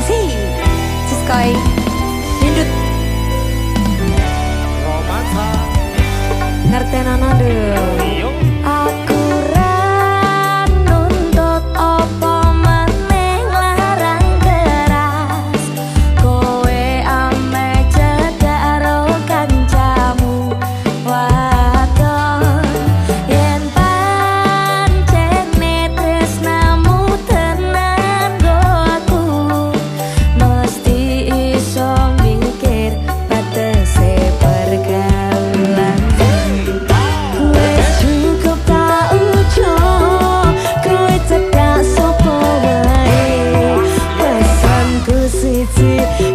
Si Ciskoy Hindut Romansa Ngertenono dong Iyo Aku ra nuntut apa meneh larang keras Kowe ame cedhak karo kancamu wadon yen pancene tresnamu tenan go aku mesti iso mikir batese pergaulan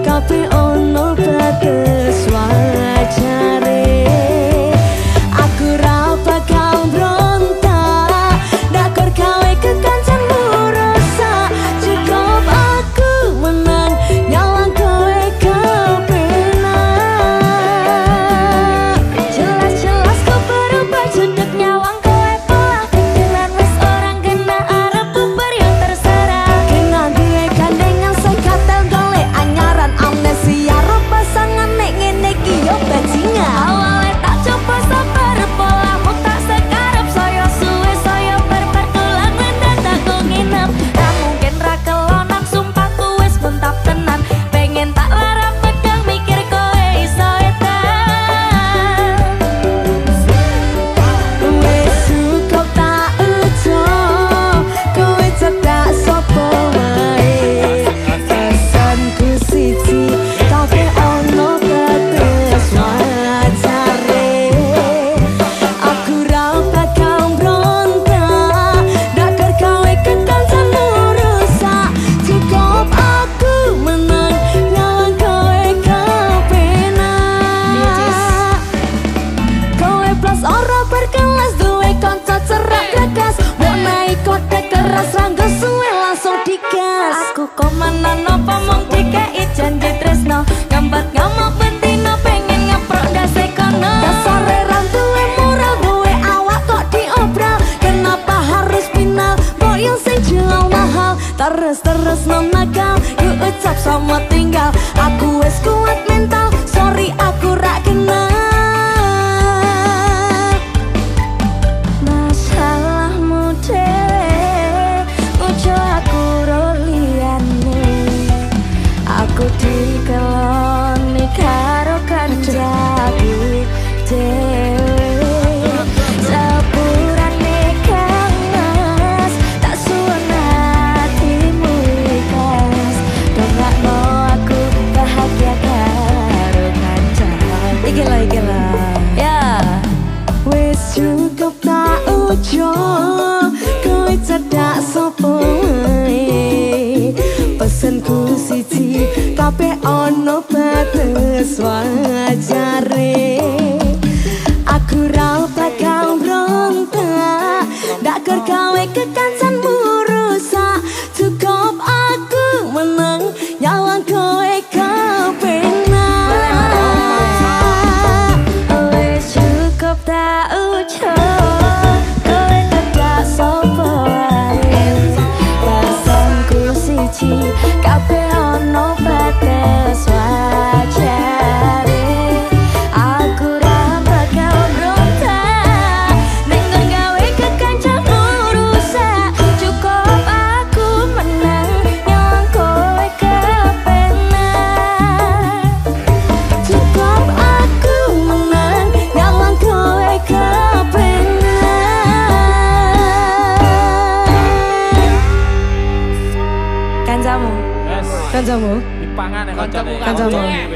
Kabeh ono batas wajare aku ra bakal brontak dakor gawe kekancanmu rasa cukup aku menang nyawang kowe kepenak jelas-jelas ku berubah cedek nyawang kowe pola pikiran wis orang kena arep bubar yang terserah kena duwe gandengan sekatel golek anyaran amnesia roh pasangan nek ngene iki yo bajingan awale tak coba sabar polamu tak sekarep saya suwe saya bertulang ngendang tak nginep ra mungkin ra kelonak sumpahku wis mentap tenan pengen tak lara pegang mikir kowe iso edan wis cukup tak ujo kowe cedak sapa wae pesanku siji kabeh ono batas wajare aku ra bakal brontak dakar kowe kekancanmu rusak cukup aku menang nyawang kowe kepenak kowe plus ora berkelas duwe kanca cerak gagas menaik kode keras rangga suwe langsung digas aku komanan apa mong dikei janji tresno ngambat ngamuk betina pengen ngeprok ndase kono dasare randuwe murah duwe awak kok diobral kenapa harus final mbok yang sing jual mahal terus nakal yuk ucap sama tinggal aku wis kuat mental sorry aku rak kenal masalahmu dhewe ojo aku roliane aku dikeloni karo kancaku dhewe sepurane kangas tak suwun hatimu ikhlas dongakno aku bahagia karo kancaku iki lah ya wis cukup tak ujo kowe cedak sapa wae pesenku siji kabeh ono batas wajare aku ra bakal brontak dakar gawe kekancanmu rusak cukup aku menang nyawang kowe kepenak wis cukup tak ujo kowe cedak sapa wae pesanku siji kabeh ono batas wajare aku ra bakal brontak ning nggon gawe kekancanmu rusak cukup aku menang nyawang kowe kepenak cukup aku menang nyawang kowe kepenak kancamu Dipangan ya kancamu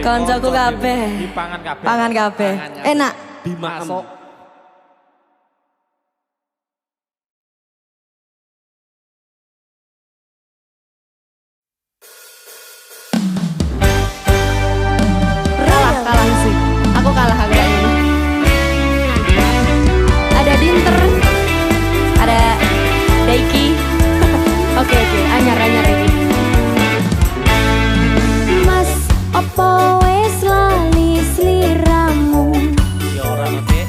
kancaku kabeh Dipangan kabeh pangan kabeh enak Dimasuk kalah sih aku kalah agak ini ada Dinter ada Daiki oke anyar ini Mas opo wes lali sliramu ya ora nanti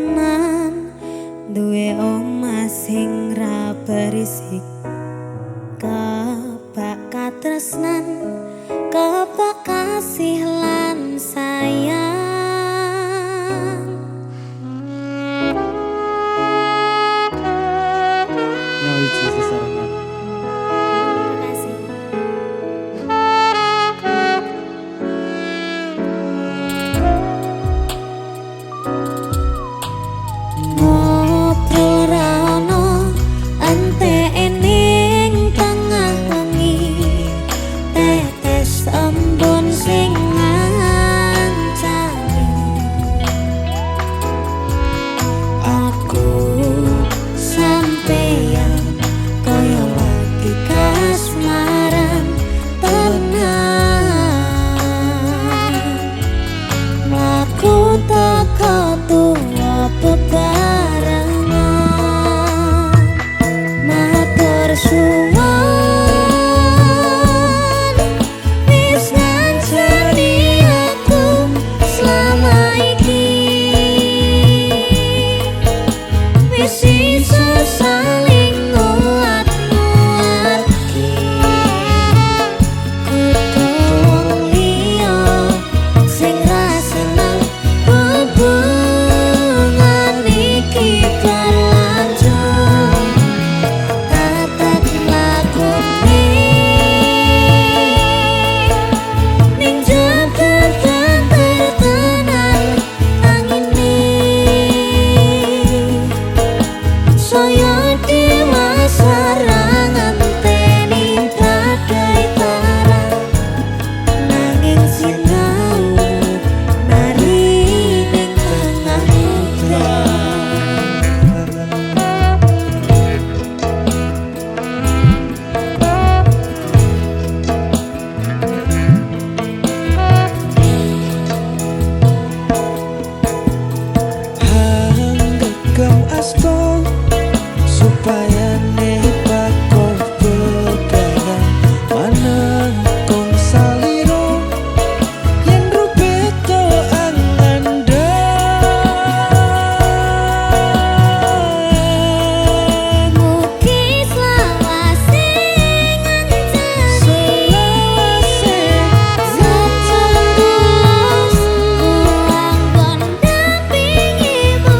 tenan duwe omah sing ra berisik kebak katresnan kebak kasih lan sayang. Nyawiji sesarengan. Terima kasih. Ngobrol rano ante ening tengah wengi tetes embun sing ngancani aku sampeyan koyo lagi kasmaran tenan mlaku teko tuwa bebarengan matur suwun wis ngancani aku selama iki wis iso saling nguat-nguatke kudu wong liya sing ra seneng hubungan iki berlanjut tatap lakune ning jember banter tenan angine saya dewasa ra ngenteni badai tara nanging sinau mari ning tengah Hanggegem asto supaya nepak kau begaran maneng kong saliro yen rupeto angandan mugi selawase ngancani selawase setulus kuanggon dampingimu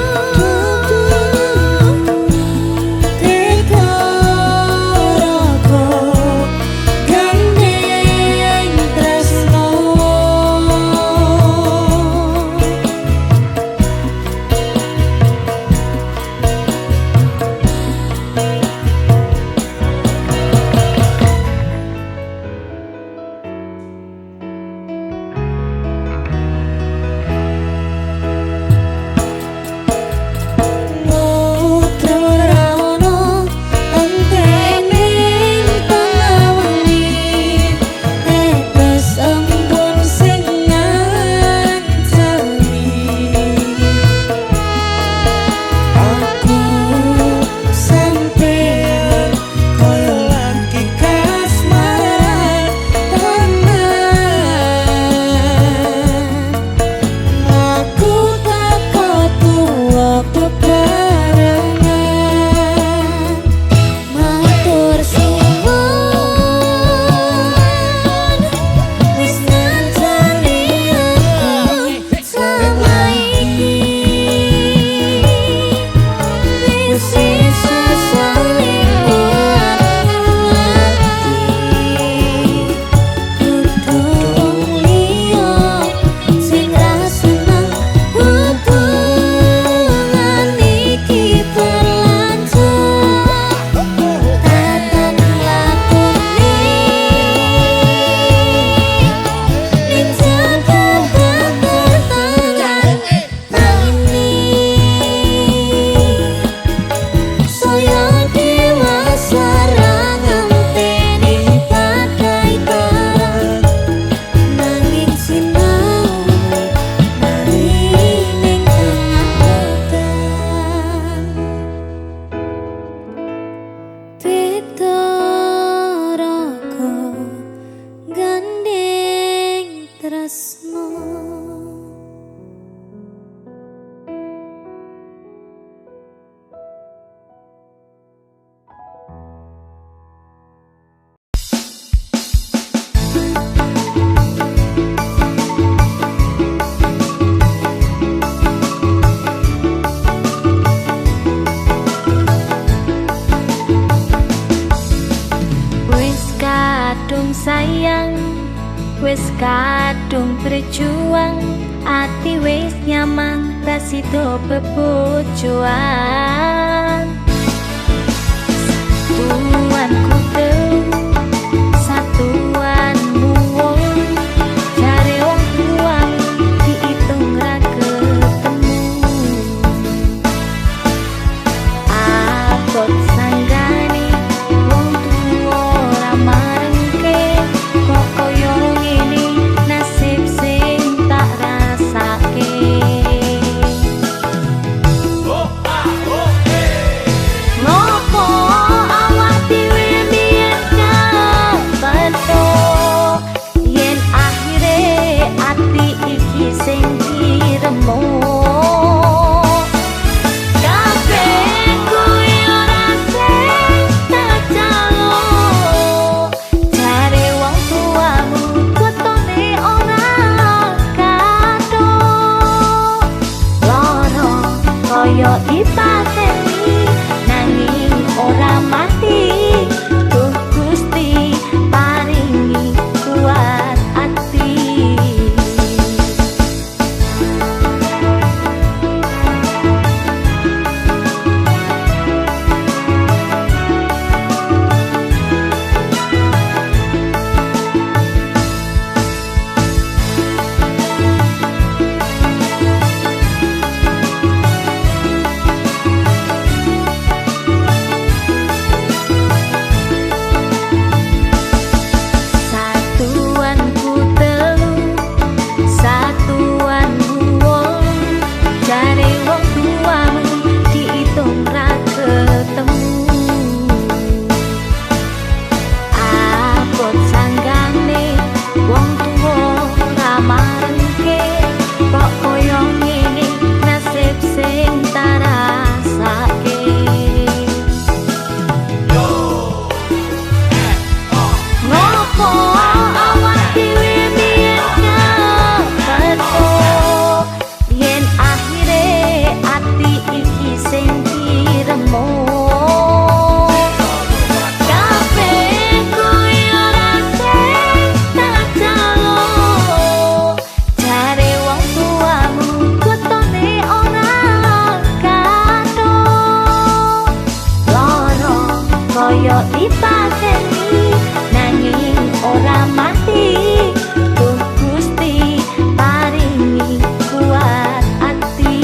wis kadung berjuang, ati wis nyaman, tak sido bebojoan. Tuanku telu, satuan wong, jare wong tuamu diitung ra ketemu. Abot sanggane wong tuwa ora marengke, kok koyo ngene nasib sing tak rasake. Ngopo awak dhewe mbiyen kapeto, yen akhire ati iki sing diremuk. Kabeh kuwi ora sing tak jaluk, jare wong tuamu kutone ora kathok. Lara koyo dipateni nanging ora mati, Duh Gusti paringi kuat ati. Satuanku telu, satuanmu wong, jare wong tuamu diitung ra ketemu. Abot sanggane wong tuwa ora marengke, kok koyo ngene nasib sing tak rasake. Ngopo awak dhewe mbiyen kapeto, yen akhire ati iki sing diremuk. Kabeh kuwi ora sing tak jaluk, jare wong tuamu kutone ora kathok. Lara koyo dipateni nanging ora mati, Duh Gusti paringi kuat ati.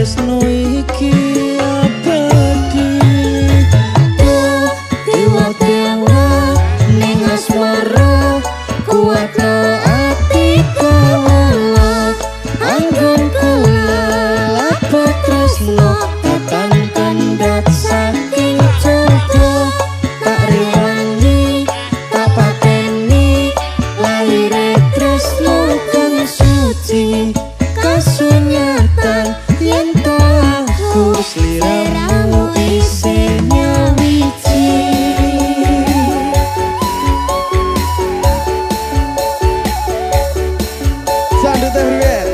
tresno iki abadi. Dewa-dewa ning asmara kuatno ati kawula. Anggun kula apa tresno datang kandat saking jodoh. Tak rewangi tak pateni lahire tresno kang suci. Kasunyatan yen tahu sliramu isih nyawiji. Sandut everywhere.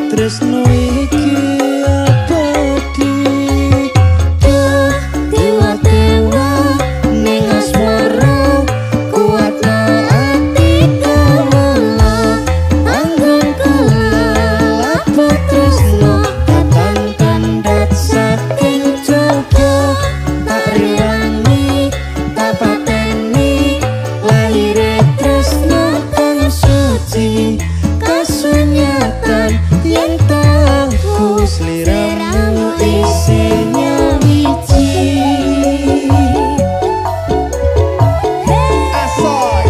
Tresno iki abadi. Dewa-dewa ning asmara kuatno ati kawula. Anggun kula apa tresno datang kandat saking jodoh. Tak rewangi tak pateni lahire tresno kang suci. Kasunyatan yen tahu sliramu isih nyawiji. Asoy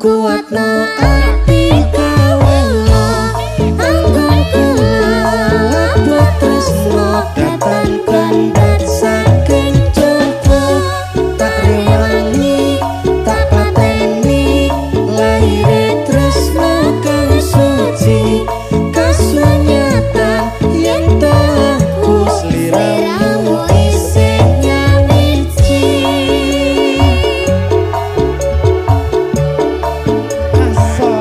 kuatno ati kawula. Anggun kula apa tresno datang kandat saking jodoh. Tak rewangi tak pateni lahire tresno kang suci. Kasunyatan yen tahu sliramu isih nyawiji. Asoy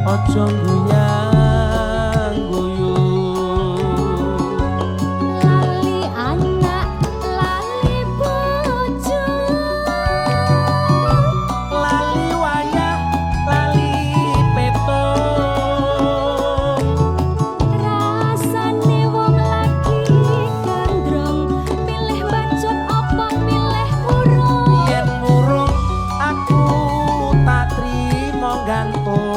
ojo goyang guyung. Lali anak, lali bojo, Lali wayah, lali petung. rasane wong lagi gandrong, pilih bacot apa pilih urung. Yen urung aku tak trimo gantung.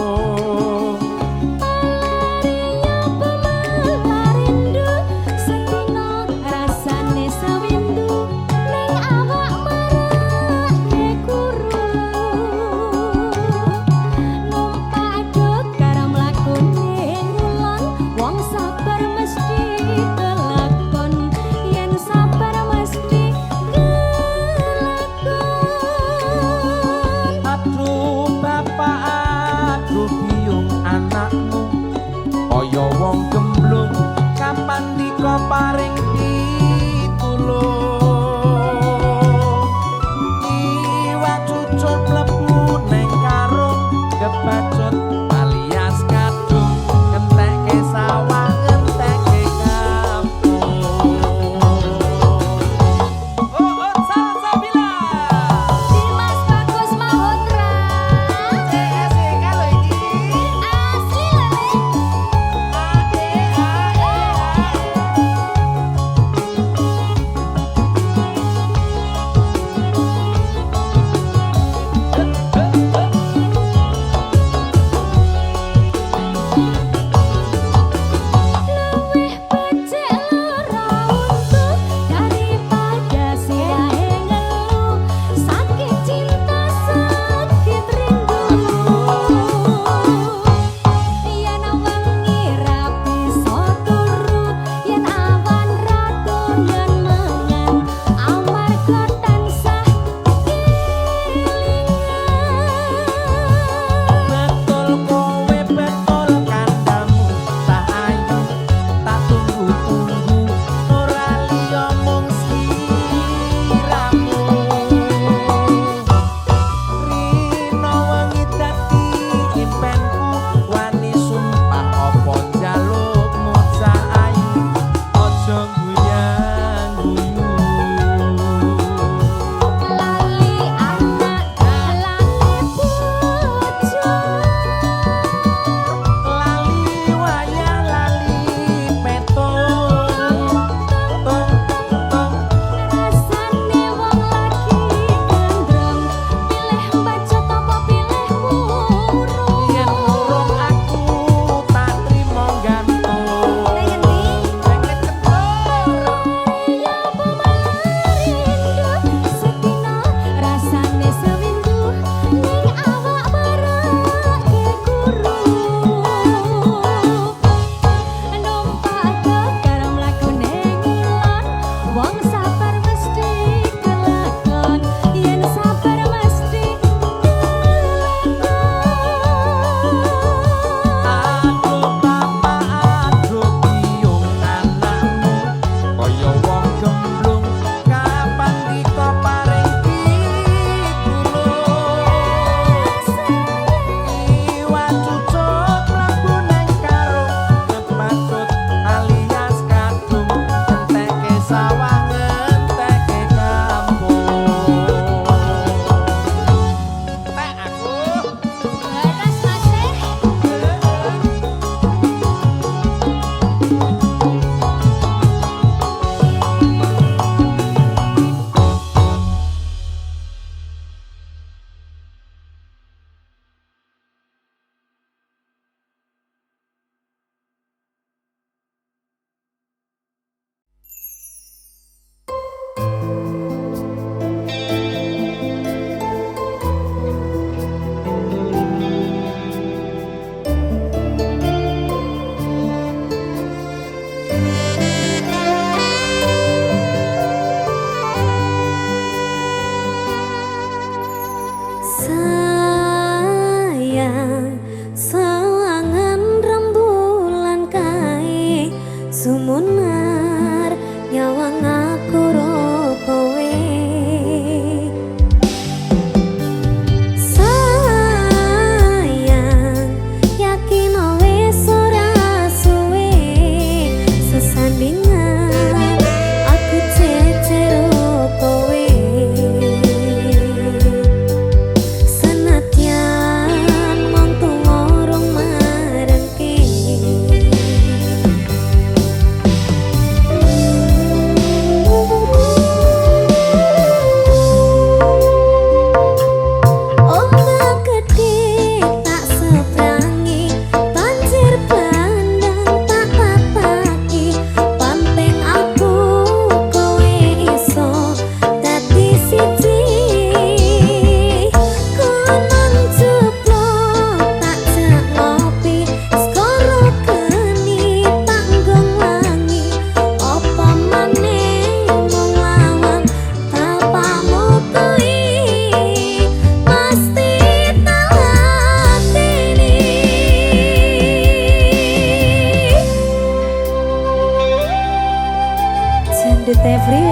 stay free.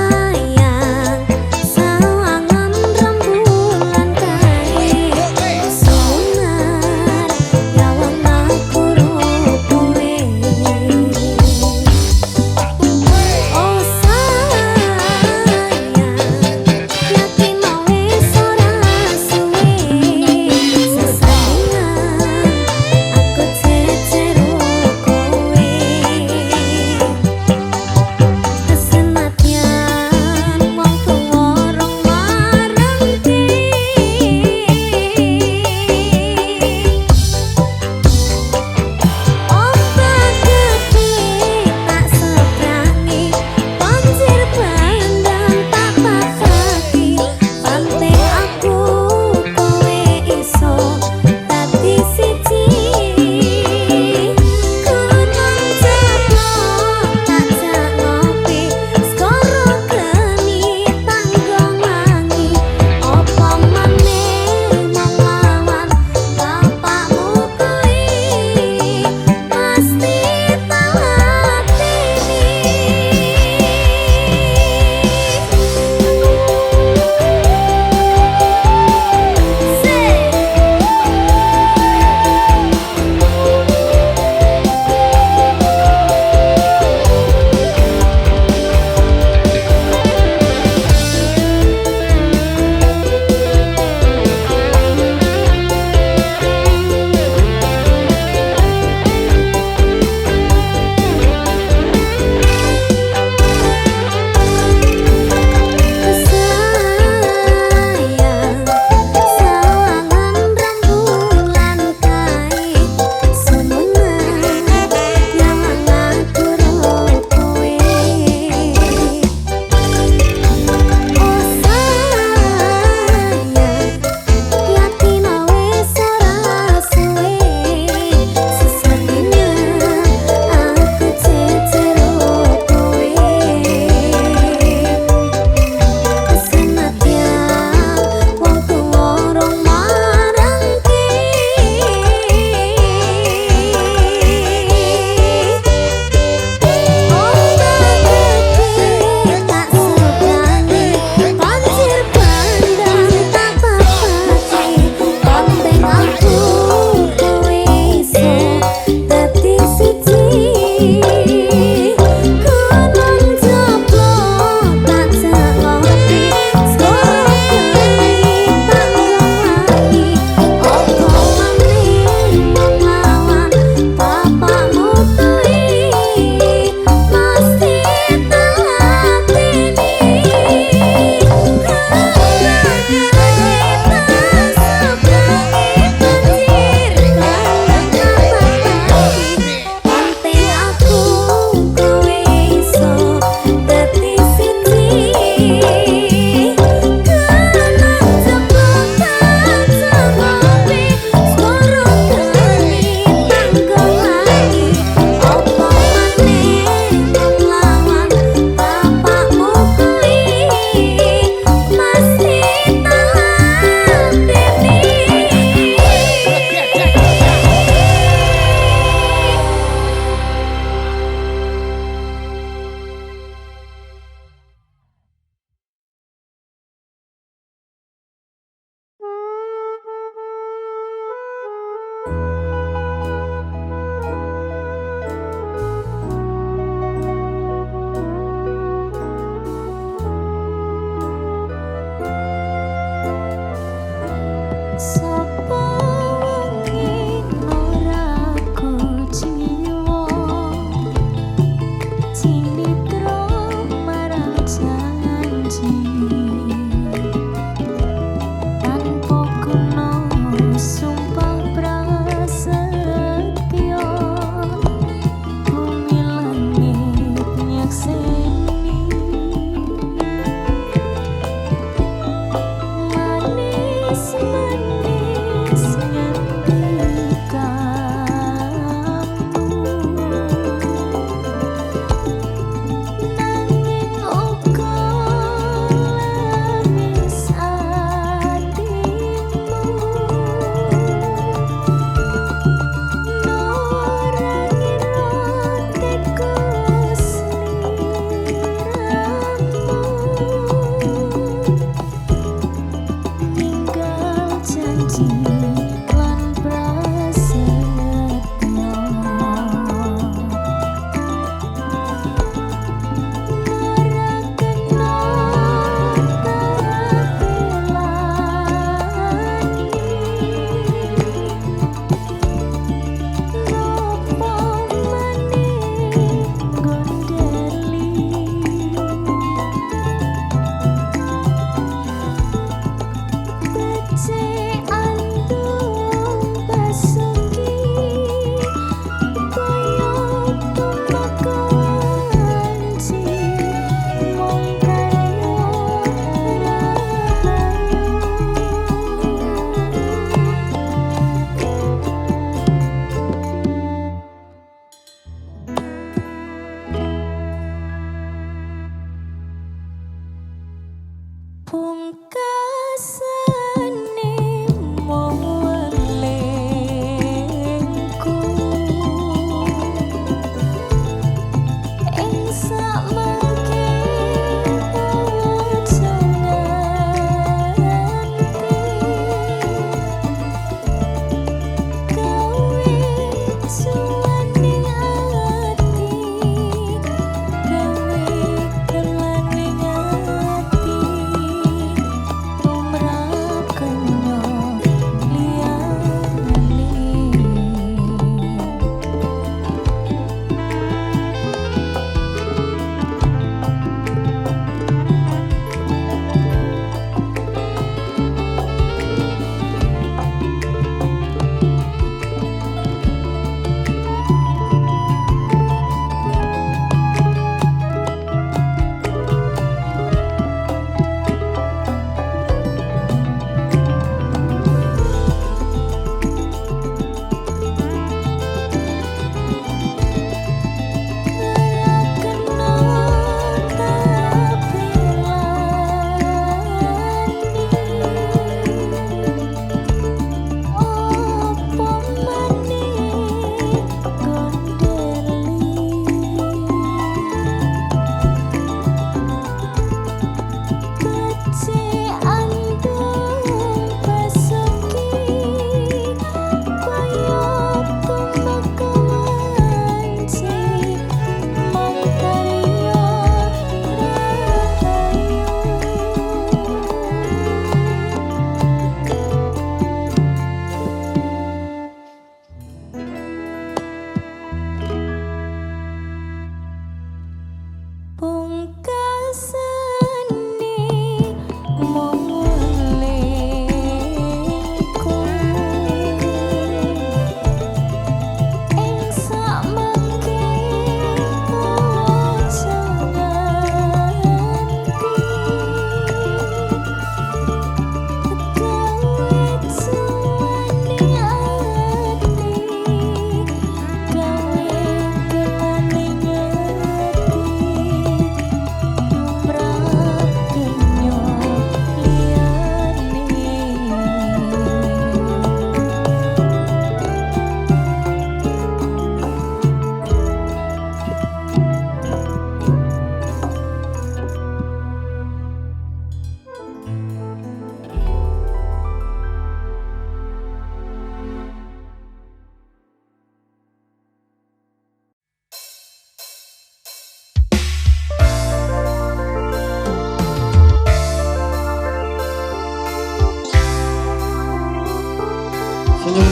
Sayang, sawang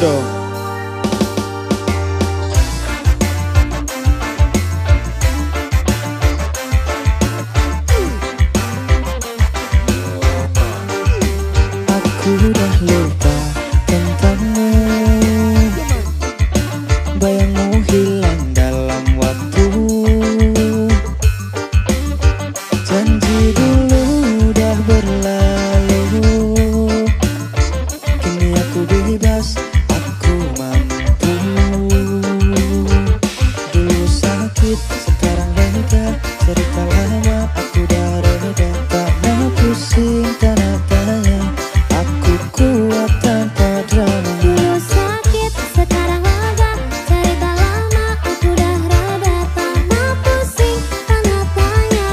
dong. Aku udah lupa tentangmu, bayangmu hilang dalam waktu. Janji dulu udah berlalu, kini aku bebas, aku mampu. Dulu sakit, sekarang lega, cerita lama aku udah reda. Tak mau pusing, tanah tanya, aku kuat tanpa drama. Dulu sakit, sekarang lega, cerita lama aku udah reda. Tak mau pusing, tanda tanya,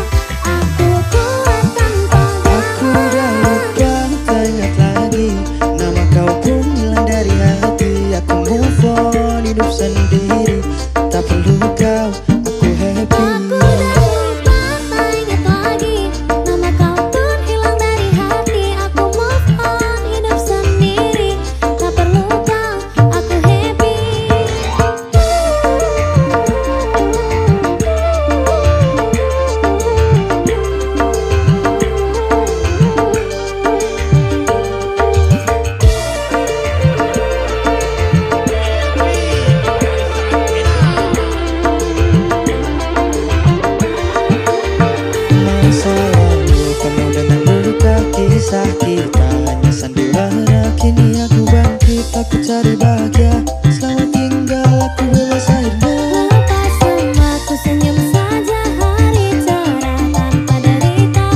aku kuat tanpa Aku udah lupa, tak ingat lagi, nama kau pun hilang dari hati. Aku move on, hidup sendiri, tak perlu kau, aku happy. Aku udah lupa, tak ingat lagi, nama kau pun hilang dari hati. Aku move on, hidup sendiri, tak perlu kau, aku happy. Masa lalu penuh dengan luka, kisah kita hanya sandiwara. Kini aku bangkit, aku cari bahagia. Selamat tinggal, aku bebas akhirnya. Lepas semua ku senyum saja, hari cerah tanpa derita.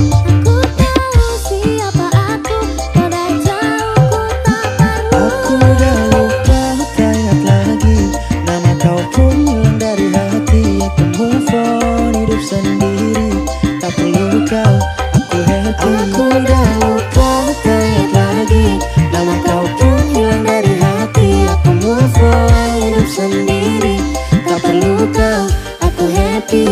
Aku tahu siapa aku, pada jauh ku tak perlu. Aku udah lupa, tak ingat lagi, nama kau pun hilang dari hati. Aku move on, hidup sendiri, tak perlu kau, aku happy. Aku udah lupa, tak ingat lagi, nama kau pun hilang dari hati. Aku move on, hidup sendiri, tak perlu kau, aku happy.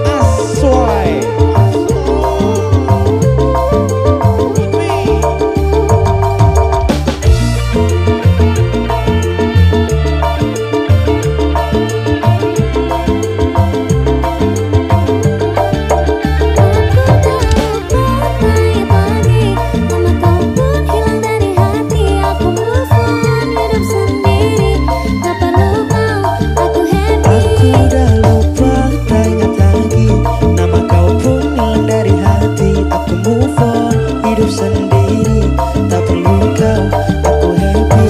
Aswai. Aku udah lupa, tak ingat lagi, nama kau pun hilang dari hati. Aku move on, hidup sendiri, tak perlu kau, aku happy. Aku udah lupa, tak ingat lagi, nama kau pun hilang dari hati. Aku move on, hidup sendiri, tak perlu kau, aku happy.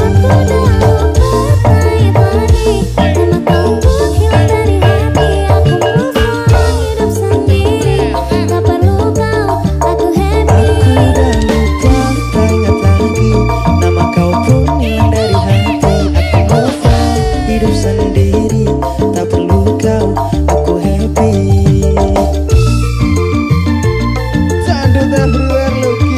Aku udah lupa, tak ingat lagi, nama kau pun hilang dari hati. Aku move on, hidup sendiri, tak perlu kau, aku happy. Sandut everywhere looking.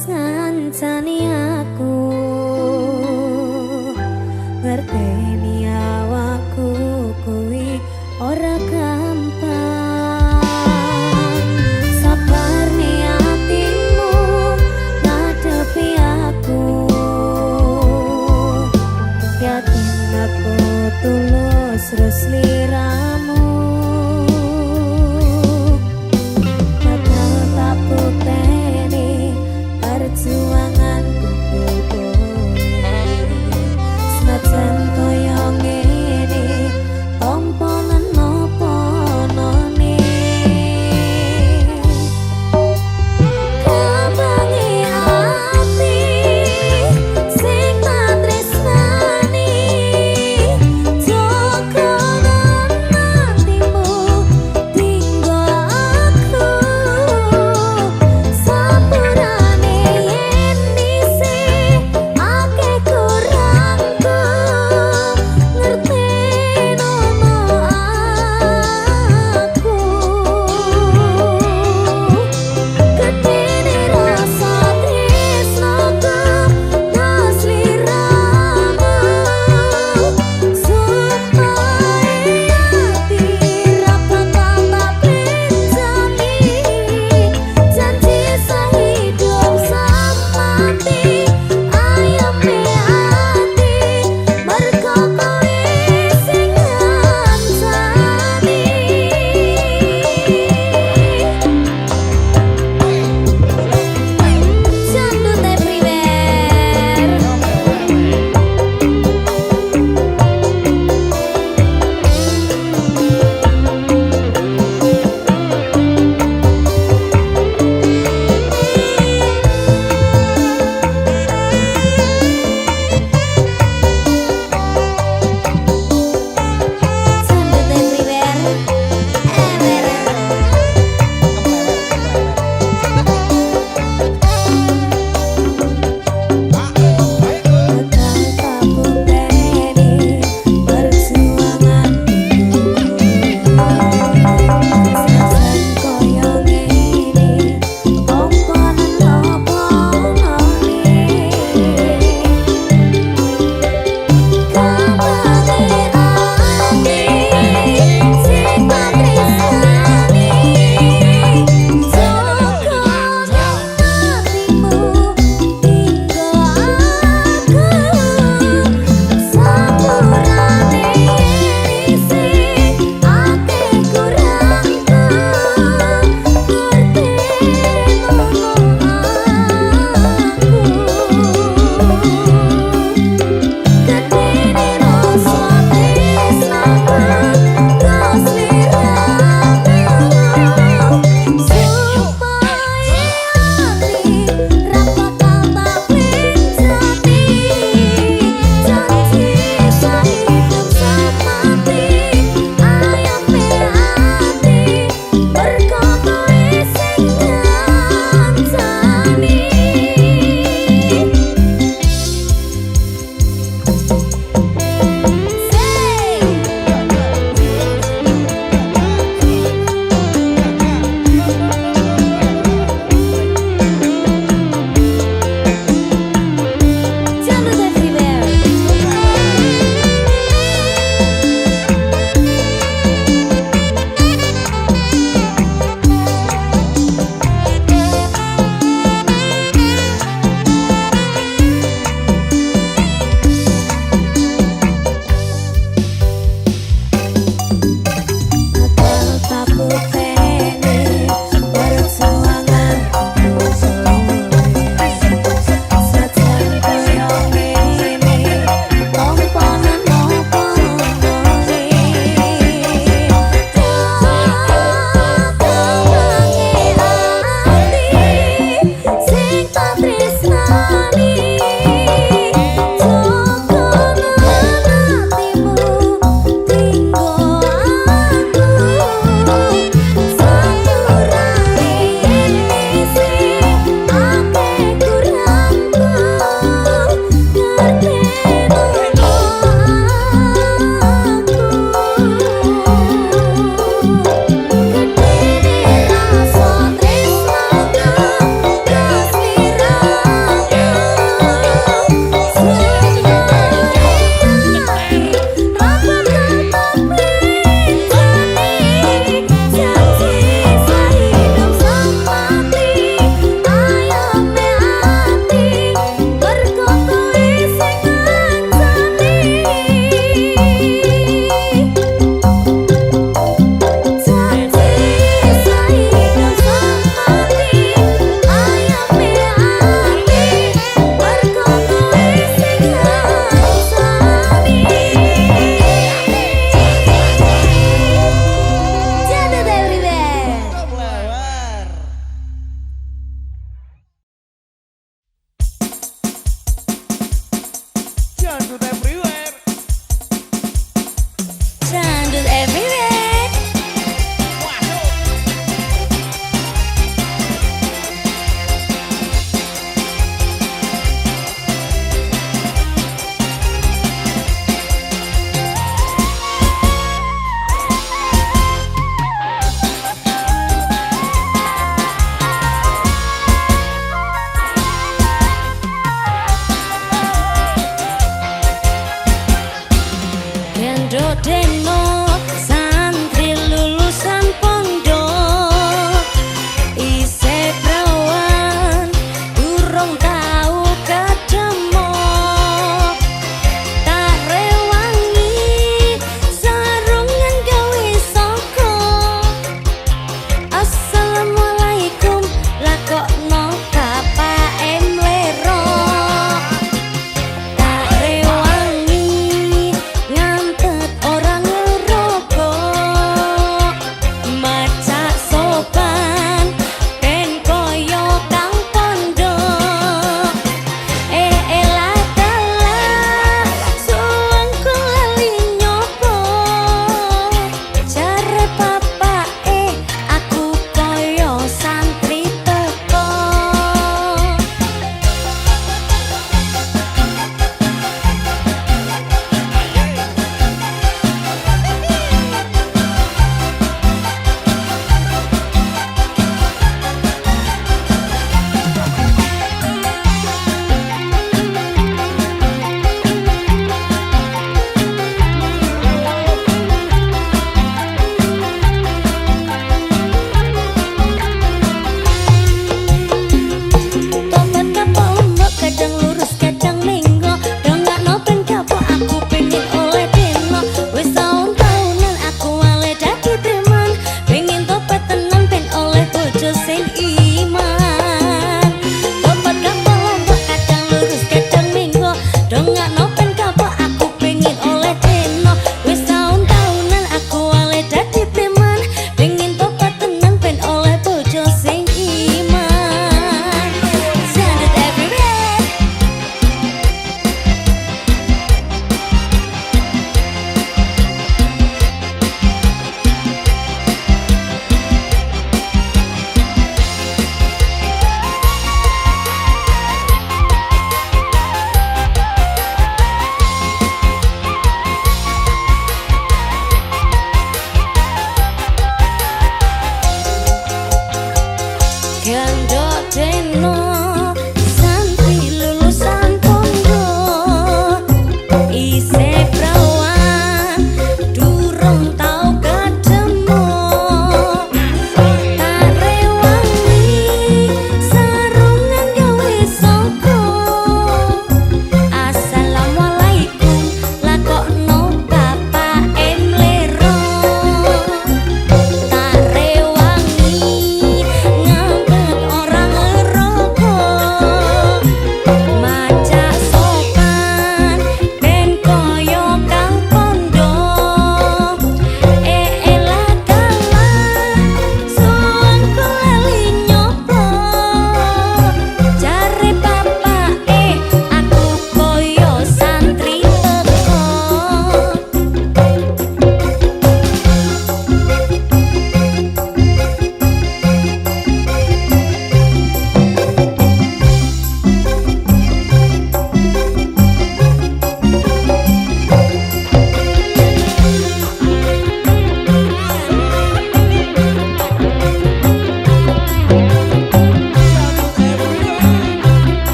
wis ngancani aku, ngerteni awakku kuwi ora gampang. Sabar nih hatimu ngadepi aku, yakin aku tulus terus liramu. Padahal tak bukti perjuangan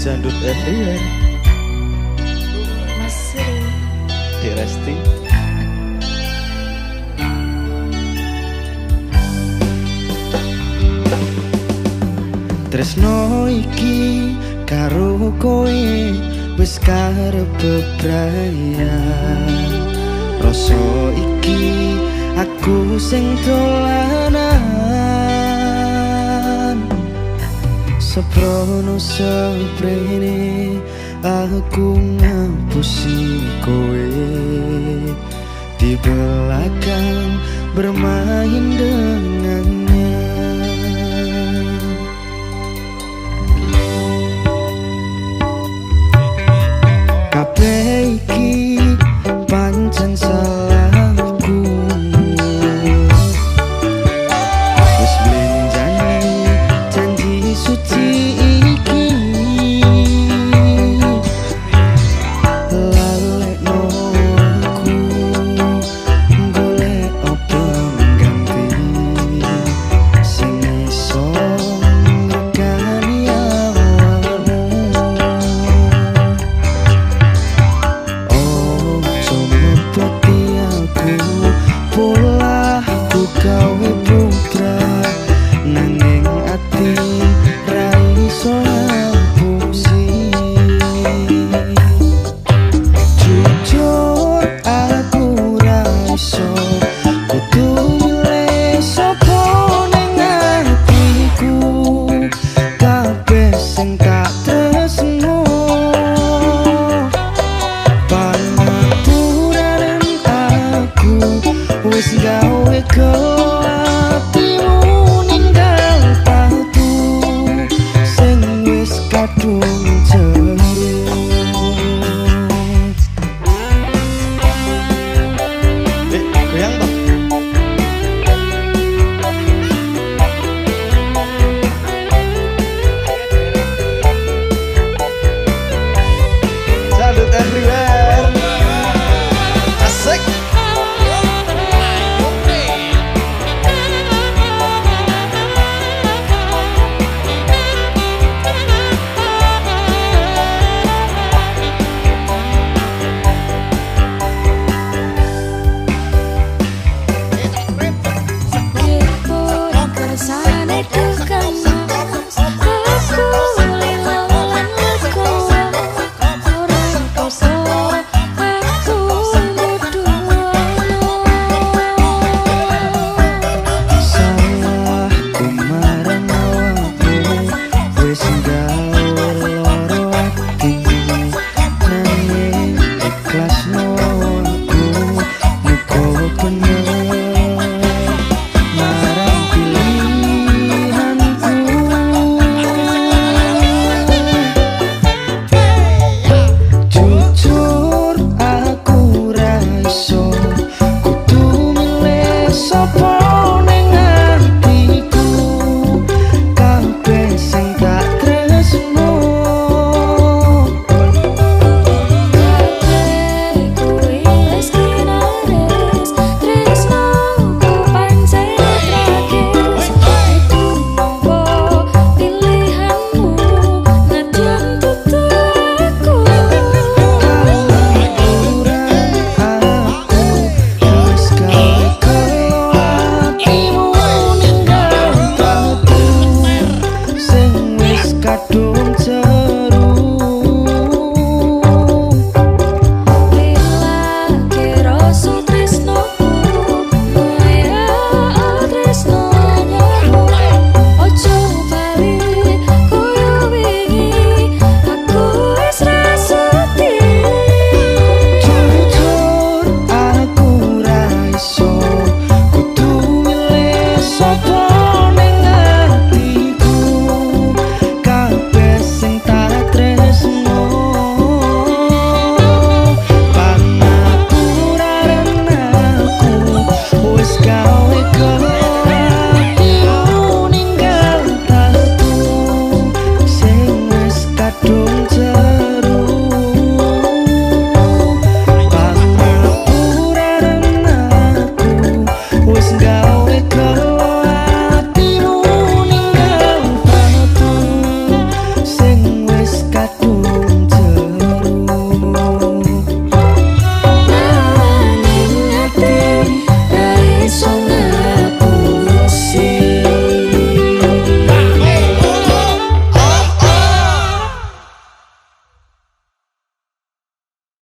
Jandut everywhere. Masih Di Resti. Tresno iki karo kowe wis karep bebrayan. Rasa iki aku sing dolanan. Seprono seprene aku ngapusi kowe di belakang bermain dengannya. Kabeh iki pancen salahku. Wis blenjani janji suci iki. Lalekno aku golek apa mengganti sing iso ngregani awakmu. Pola ku gawe putra nanging ati ra iso ngapusi. Jujur aku ra iso kudu milih sapa ning atiku. Kabeh sing tak tresno pangapuranen aku wis gawe atimu ninggal patu sing wis kadung